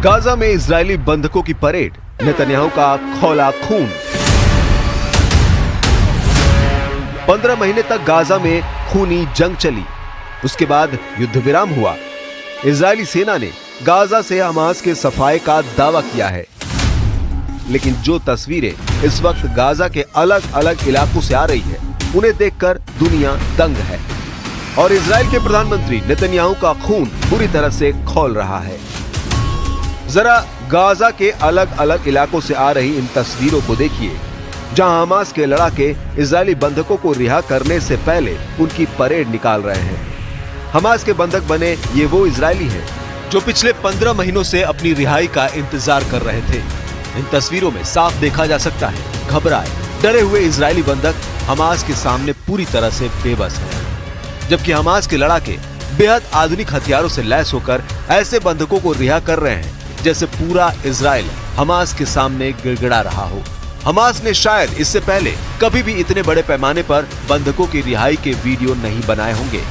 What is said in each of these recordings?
Gaza में Israeli बंधकों की परेड, नेतन्याहू का खौला खून। 15 महीने तक गाजा में खूनी जंग चली। उसके बाद युद्ध विराम हुआ। इजरायली सेना ने गाजा से हमास के सफाए का दावा किया है, लेकिन जो तस्वीरें इस वक्त गाजा के अलग अलग इलाकों से आ रही है, उन्हें देखकर दुनिया दंग है और इजराइल के प्रधानमंत्री नेतन्याहू का खून बुरी तरह से खौल रहा है। जरा गाजा के अलग अलग इलाकों से आ रही इन तस्वीरों को देखिए, जहां हमास के लड़ाके इजरायली बंधकों को रिहा करने से पहले उनकी परेड निकाल रहे हैं। हमास के बंधक बने ये वो इजरायली हैं जो पिछले 15 महीनों से अपनी रिहाई का इंतजार कर रहे थे। इन तस्वीरों में साफ देखा जा सकता है घबराए, डरे हुए इजरायली बंधक हमास के सामने पूरी तरह से बेबस हैं, जबकि हमास के लड़ाके बेहद आधुनिक हथियारों से लैस होकर ऐसे बंधकों को रिहा कर रहे हैं जैसे पूरा इजराइल हमास के सामने गिड़गिड़ा रहा हो। हमास ने शायद इससे पहले कभी भी इतने बड़े पैमाने पर बंधकों की रिहाई के वीडियो नहीं बनाए होंगे।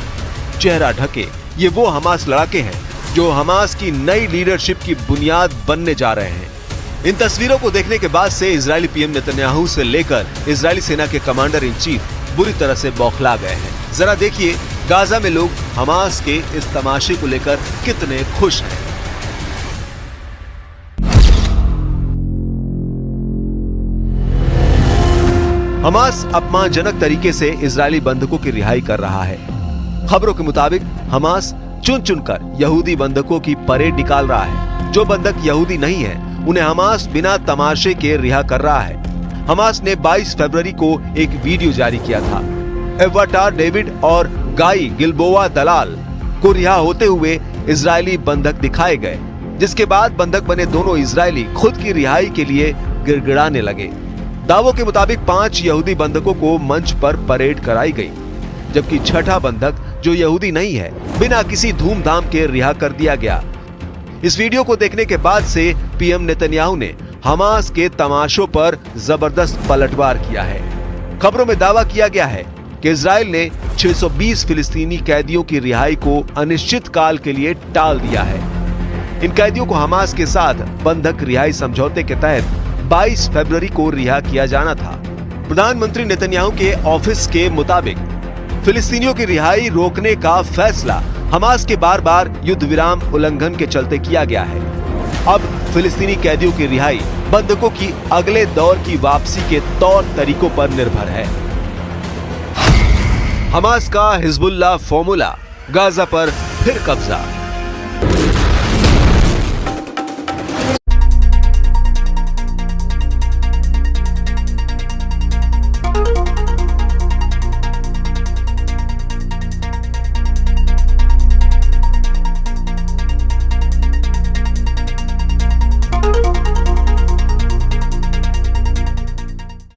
चेहरा ढके ये वो हमास लड़ाके हैं जो हमास की नई लीडरशिप की बुनियाद बनने जा रहे हैं। इन तस्वीरों को देखने के बाद से इजरायली पीएम नेतन्याहू से लेकर इजरायली सेना के कमांडर इन चीफ बुरी तरह से बौखला गए हैं। जरा देखिए गाजा में लोग हमास के इस तमाशे को लेकर कितने खुश हैं। हमास अपमानजनक तरीके से इजरायली बंधकों की रिहाई कर रहा है। खबरों के मुताबिक हमास चुन चुनकर यहूदी बंधकों की परेड निकाल रहा है। जो बंधक यहूदी नहीं है उन्हें हमास बिना तमाशे के रिहा कर रहा है। हमास ने 22 फरवरी को एक वीडियो जारी किया था। एवाटार डेविड और गाई गिलबोआ दलाल को रिहा होते हुए इजरायली बंधक दिखाए गए, जिसके बाद बंधक बने दोनों इजरायली खुद की रिहाई के लिए गिड़गिड़ाने लगे। दावों के मुताबिक 5 यहूदी बंधकों को मंच पर परेड कराई गई, जबकि छठा बंधक जो यहूदी नहीं है बिना किसी धूमधाम के रिहा कर दिया गया। इस वीडियो को देखने के बाद से पीएम नेतन्याहू ने हमास के तमाशों पर जबरदस्त पलटवार किया है। खबरों में दावा किया गया है कि इजराइल ने 620 फिलिस्तीनी कैदियों की रिहाई को अनिश्चित काल के लिए टाल दिया है। इन कैदियों को हमास के साथ बंधक रिहाई समझौते के तहत 22 फरवरी को रिहा किया जाना था। प्रधानमंत्री नेतन्याहू के ऑफिस के मुताबिक फिलिस्तीनियों की रिहाई रोकने का फैसला हमास के बार बार युद्ध विराम उल्लंघन के चलते किया गया है। अब फिलिस्तीनी कैदियों की रिहाई बंधकों की अगले दौर की वापसी के तौर तरीकों पर निर्भर है। हमास का हिजबुल्लाह फॉर्मूला, गाजा पर फिर कब्जा।